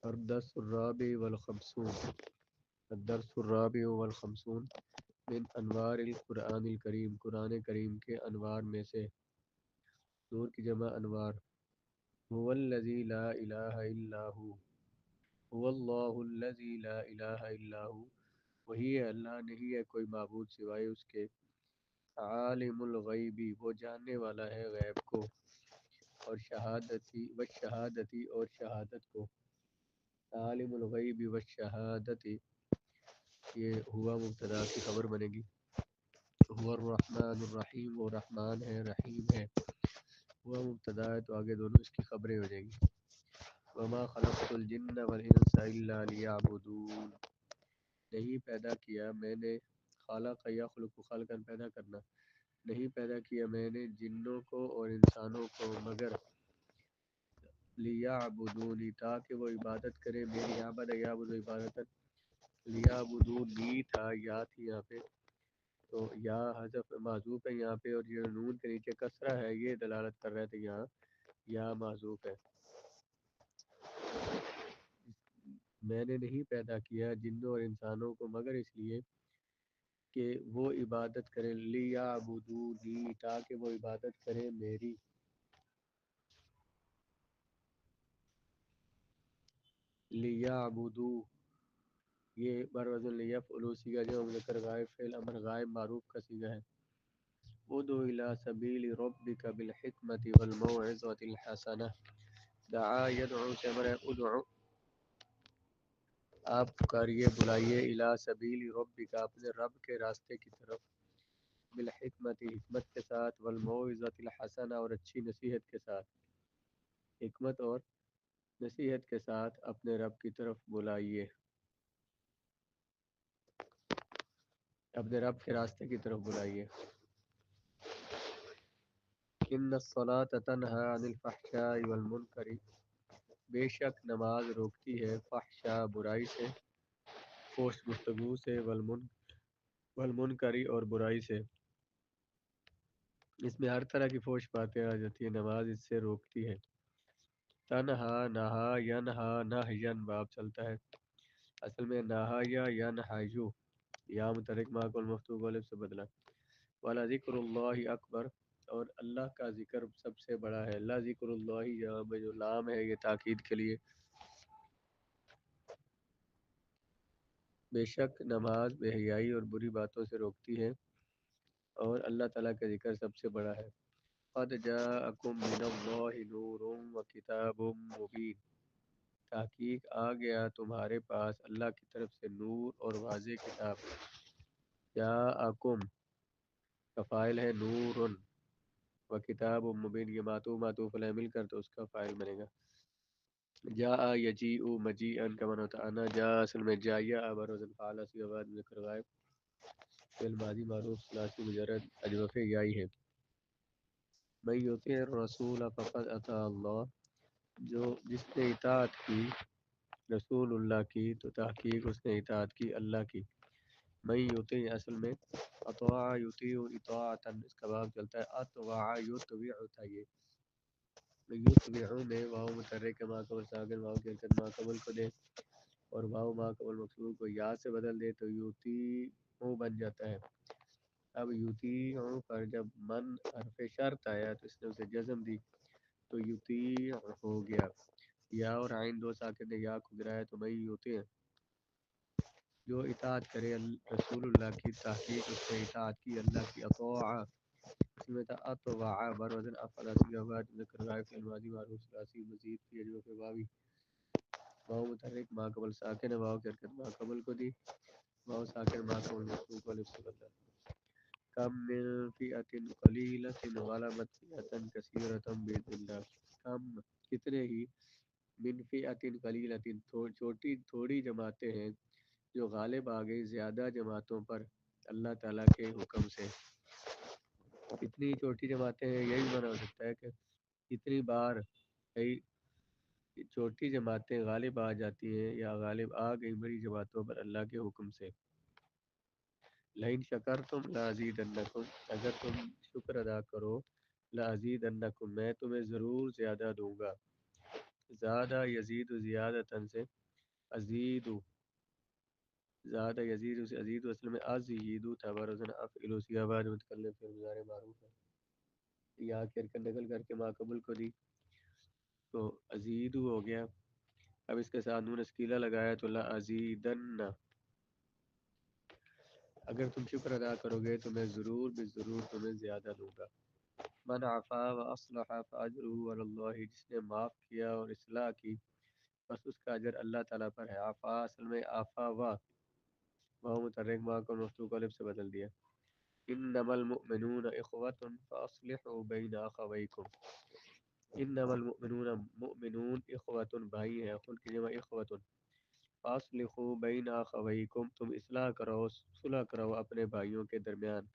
الدرس الرابع والخمسون الدرس الرابع والخمسون من انوار القرآن الکریم، قرآن کریم کے انوار میں سے. نور کی جمع انوار. هو الذی لا الہ الا هو، هو اللہ الذی لا الہ الا هو، وہی ہے اللہ، نہیں ہے کوئی معبود سوائے اس کے. عالم الغیبی، وہ جاننے والا ہے غیب کو، اور شہادتی و شہادتی، اور شہادت کو. عالم الغیب والشہادتی، یہ ہوا مبتدا کی خبر بنے گی. هو الرحمن الرحیم، وہ رحمان ہے رحیم ہے. ہوا مبتدا ہے تو آگے دونوں اس کی خبریں ہو جائیں گی. وما خلقت الجن والانس الا لیعبدون، نہیں پیدا کیا میں نے، خالق یخلق خلقا پیدا کرنا، نہیں پیدا کیا میں نے جنوں کو اور انسانوں کو مگر لیعبدونی، تاکہ وہ عبادت کرے میری. عبد یعبد عبادت، لیعبدونی تھا، یا تھی یہاں پہ تو یا حذف معذوف ہے یہاں پہ، اور یہ نون کے نیچے کسرہ ہے، یہ دلالت کر رہے تھے یہاں یا معذوف ہے. میں نے نہیں پیدا کیا جنوں اور انسانوں کو مگر اس لیے کہ وہ عبادت کریں، لیعبدونی، تاکہ وہ عبادت کریں میری. لیعبدو، یہ بروز لیفعلوا صیغہ جو مذکر غائب، فعل امر غائب معروف کا صیغہ ہے. ادع الی سبیل ربک بالحکمت والموعظۃ الحسنہ، دعا یدعو سے امر ہے ادعو، آپ پکاریے بلائیے، الی سبیل ربک، اپنے رب کے راستے کی طرف، بالحکمت، حکمت کے ساتھ، والموعظۃ الحسنہ، اور اچھی نصیحت کے ساتھ. حکمت اور نصیحت کے ساتھ اپنے رب کی طرف بلائیے، اپنے رب کے راستے کی طرف بلائیے. ان الصلاۃ تنہی عن الفحشاء والمنکر، بے شک نماز روکتی ہے فحشاء برائی سے، فحش گفتگو سے، والمنکری اور برائی سے. اس میں ہر طرح کی فحش باتیں آ جاتی ہیں، نماز اس سے روکتی ہے. تنہا نہا ینہا نہین باب چلتا ہے، اصل میں نہا یا ینہایو، یا متحرک ما کو المفتوح الف سے بدلا. والا ذکر اللہ اکبر، اور اللہ کا ذکر سب سے بڑا ہے. لا ذکر اللہ، یہاں پہ جو لام ہے یہ تاکید کے لیے. بے شک نماز بے حیائی اور بری باتوں سے روکتی ہے، اور اللہ تعالیٰ کا ذکر سب سے بڑا ہے. قد جاءکم من اللہ نور و کتاب مبین، تحقیق آ گیا تمہارے پاس اللہ کی طرف سے نور اور واضح کتاب. جاءکم کا فاعل ہے نور و کتاب مبین، یہ معطوف علیہ مل کر تو اس کا فاعل بنے گا. جاء یجیء مجیئا کا معنی ہوتا ہے انا جاء، اصل میں جایا بروزن فعال سی بعد ذکر غائب، فعل ماضی معروف ثلاثی مجرد اجوف یائی ہے. من یطیع الرسول فقد اطاع اللہ، جو جس نے اطاعت کی رسول اللہ کی تو تحقیق اس نے اطاعت کی اللہ کی. من یطیع اصل میں اطاع یطیع اطاعتا، اس کا باب چلتا ہے اطاع یطیع تھا، یہ یطیع میں واو متحرک ما قبل ساکن، واو کی حرکت ما قبل کو دے اور واو ما قبل مکسور کو یا سے بدل دے تو یطیع بن جاتا ہے. اب یطیع پر جب من حرف شرط آیا تو اس نے اسے جزم دی تو یطیع ہو گیا. یا اور عین دو ساکن نے یا کو گرایا تو میں یطیع، جو اطاعت کرے رسول اللہ کی، تحقیق اس نے اطاعت کی اللہ کی. اطاع اس میں تھا اطاع بروزن افعل صیغہ بعد ذکر غائب، فعل ماضی معروف ثلاثی مزید فی اجوف واوی، واو متحرک ما قبل ساکن ہے، واو کی حرکت ما قبل کو دی، واو ساکن ما قبل مفعول الف سے بدلا. کم من فئۃ قلیلۃ غلبت فئۃ کثیرۃ باذن اللہ، کم کتنے ہی، من فئۃ قلیلۃ چھوٹی تھوڑی جماعتیں ہیں جو غالب آ گئی زیادہ جماعتوں پر اللہ تعالیٰ کے حکم سے. کتنی چھوٹی جماعتیں ہیں، یہی معنی ہو سکتا ہے کہ کتنی بار کئی چھوٹی جماعتیں غالب آ جاتی ہیں یا غالب آ گئی بڑی جماعتوں پر اللہ کے حکم سے. لئن شکرتم لازیدنکم، اگر تم شکر ادا کرو، لازیدنکم میں تمہیں ضرور زیادہ دوں گا. زیادہ یزید زیادتاً سے ازید، زیادہ یزید سے ازید اصل میں ازید تھا، برزن افعل اسی آواز متکلم پھر مضارع معروف ہے، یہاں کر نقل کر کے ماقبل کو دی تو ازید ہو گیا. اب اس کے ساتھ نون اسکیلا لگایا تو لا ازیدن، اگر تم شکر ادا کرو گے تو میں ضرور بے ضرور تمہیں زیادہ دوں گا. من عفا و اصلح فاجرہ علی اللہ، جس نے معاف کیا اور اصلاح کی بس اس کا اجر اللہ تعالیٰ پر ہے. عفا اصل میں عفا وہ متحرک ما کو مفتوح کو الف سے بدل دیا. انما المؤمنون اخوۃ فاصلحوا بین اخویکم، انما المؤمنون مؤمنون اخوۃ بھائی ہیں، اخن کی جمع اخوۃ، فاصلحوا بین اخویکم تم اصلاح کرو صلح کرو اپنے بھائیوں کے درمیان.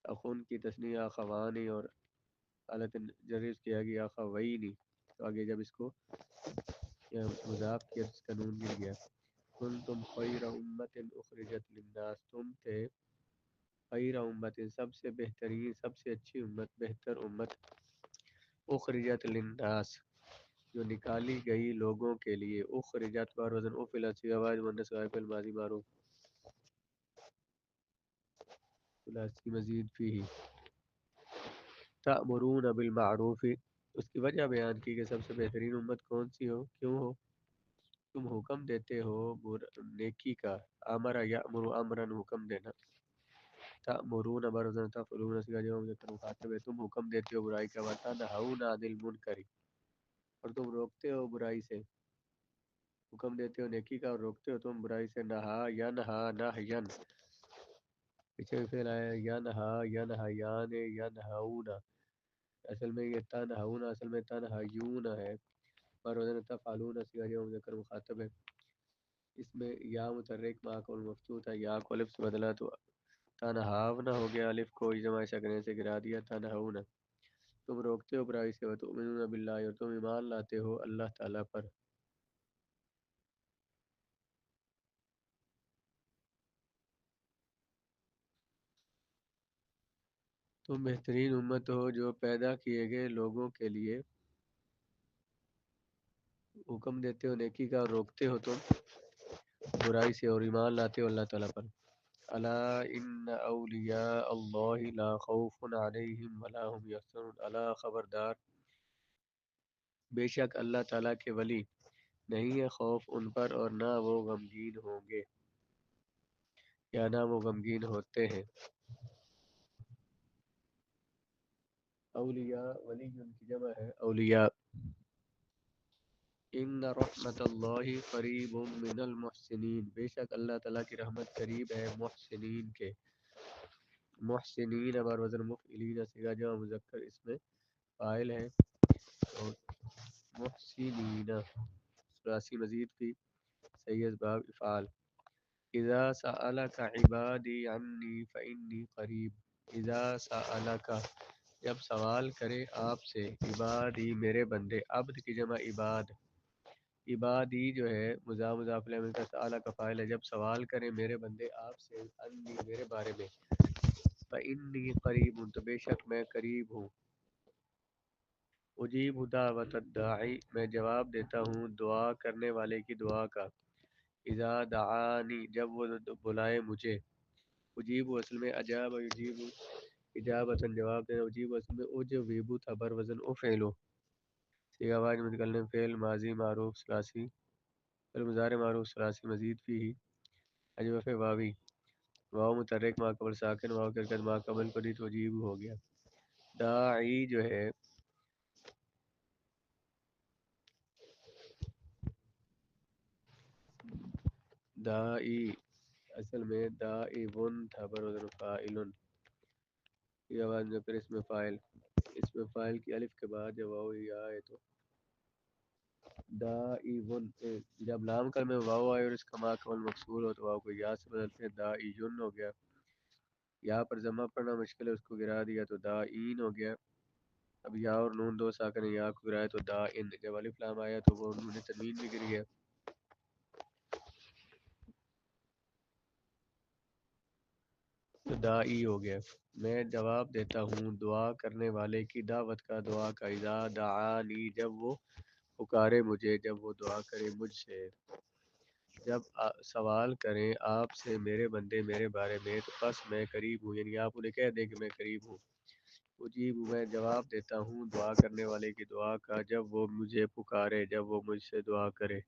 اخن کی تسنیہ اخوانی اور حالت جریز کیا گیا اخوینی، تو آگے جب اس کو مضاف کیا اس کا نون گر گیا. کنتم خیر امت اخرجت للناس، تم تھے خیر امت سب سے بہترین سب سے اچھی امت بہتر امت، اخرجت للناس جو نکالی گئی لوگوں کے لیے. اخرجت بار وزن افعل سی آواز مؤنث غائب الماضی معروف ثلاثی مزید فیہ. تأمرون بالمعروف، اس کی وجہ بیان کی کہ سب سے بہترین امت کون سی ہو، کیوں ہو. تم حکم دیتے ہو نیکی کا، امر یامر امرا حکم دینا. تأمرون برزن تفعلون اس کا جواب مذکر مخاطب ہے، تم حکم دیتے ہو برائی کا، وتنہون عن المنکر اور تم روکتے ہو برائی سے. حکم دیتے ہو نیکی کا اور روکتے ہو تم برائی سے. نہا ینہا نہین، پیچھے بھی فعل آیا ینہا ینہیان ینہون، اصل میں یہ تنہون اصل میں تنہیون ہے، پر وزن تفعلون اس کا جواب مذکر مخاطب ہے. اس میں یا متحرک ما قبل مفتوح تھا، یا کو الف سے بدلا تو تنہاونا ہو گیا، الف کو جمع سکنے سے گرا دیا تنہون. تم روکتے ہو برائی سے، وتؤمنون باللہ اور تم ایمان لاتے ہو اللہ تعالیٰ پر. تم بہترین امت ہو جو پیدا کیے گئے لوگوں کے لیے، حکم دیتے ہو نیکی کا اور روکتے ہو تم برائی سے اور ایمان لاتے ہو اللہ تعالیٰ پر. الا ان اولیاء اللہ لا خوف علیہم ولا هم یحزنون، الا خبردار بے شک اللہ تعالیٰ کے ولی نہیں ہے خوف ان پر اور نہ وہ غمگین ہوں گے یا نہ وہ غمگین ہوتے ہیں. اولیاء ولی ان کی جمع ہے اولیاء. ان رحمت اللہ قریب من المحسنین، بے شک اللہ تعالیٰ کی رحمت قریب ہے محسنین کے. محسنین بر وزن مفعلین صیغہ جمع مذکر اس میں فاعل ہے، اور محسنین ثلاثی مزید فی صحیح اسباب افعال. اذا سألک عبادی عنی فانی قریب، اذا سألک جب سوال کرے آپ سے، عبادی میرے بندے، عبد کی جمع عباد، عبادی جو ہے مضاف مضاف الیہ کا سألہ کا فاعل ہے، جب سوال کریں میرے بندے آپ سے، انی میرے بارے میں، فانی قریب تو بے شک میں قریب ہوں. اجیب دعوت الداعی میں جواب دیتا ہوں دعا کرنے والے کی دعا کا. اذا دعانی جب وہ بلائے مجھے. اجیب اصل میں اجاب یجیب اجابتاً جواب دینا، اجیب اصل میں اجویبو تھا بر وزن افعلو سی آواز متکلم فعل ماضی معروف ثلاثی فعل مضارع معروف ثلاثی مزید فی ہی اجوف واوی، واو متحرک ما قبل ساکن واو کرکت ما قبل کو دی تو اجیب ہو گیا. داعی جو ہے دائی اصل میں دائی ون تھا بر وزن فاعلن، یہ آواز میں پھر اس میں فاعل، اس میں فاعل کی الف کے بعد جب واو یا آئے تو دائی ون، جب لام کل میں واو آئے اور اس کا ماقبل مقصور ہو تو واو کو یا سے بدلتے ہیں، دائی یون ہو گیا. یا پر ضمہ پڑھنا مشکل ہے اس کو گرا دیا تو داعین ہو گیا. اب یا اور نون دو ساکن یا کو گرائے تو داعن، جب الف لام آیا تو وہ نون تنوین بھی گر گیا تو داعی ہو گیا. میں جواب دیتا ہوں دعا کرنے والے کی دعوت کا، دعا کا. اذا دعانی جب وہ حکم پکارے مجھے جب وہ دعا کرے مجھ سے، جب سوال کریں آپ سے میرے بندے میرے بارے میں تو بس میں قریب ہوں، یعنی آپ انہیں کہہ دیں کہ میں قریب ہوں، اجیب میں جواب دیتا ہوں دعا کرنے والے کی دعا کا، جب وہ مجھے پکارے، جب وہ مجھ سے دعا کرے۔